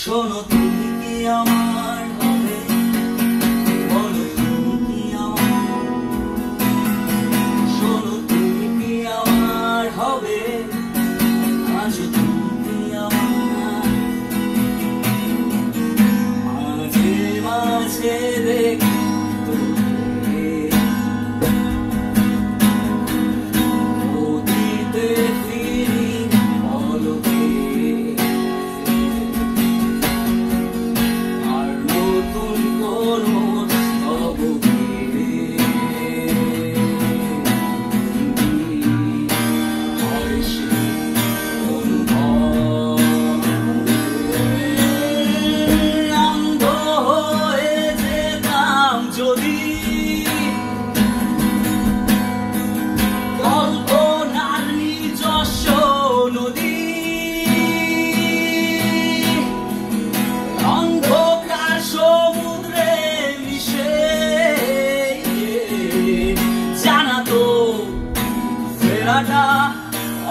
শোনো তুমি কি আমার হবে, বলো তুমি কি আমার, শোনো তুমি কি আমার হবে, আজ তুমি কি আমার, মাঝে মাঝে দেখি তোকে অতীতে ফিরি পলকে,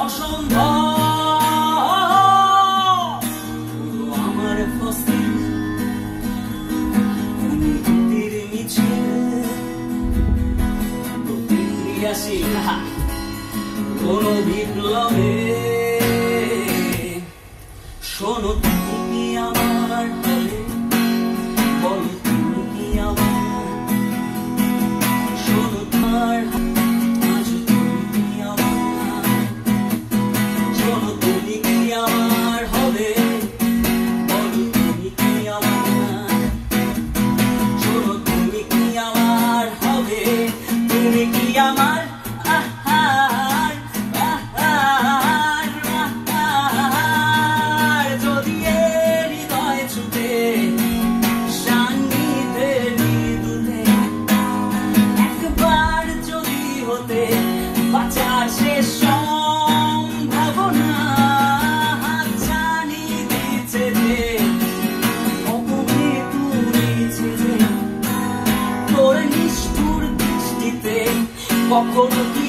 অসম্ভব আমার ফসি অনুভূতির মিছে প্রতিক্রিয়াশী কোনো বিপ্লবে, শোনো তুমি কি আমার হবে, বলো তুমি কি আমার, শোনো তোমার কখনো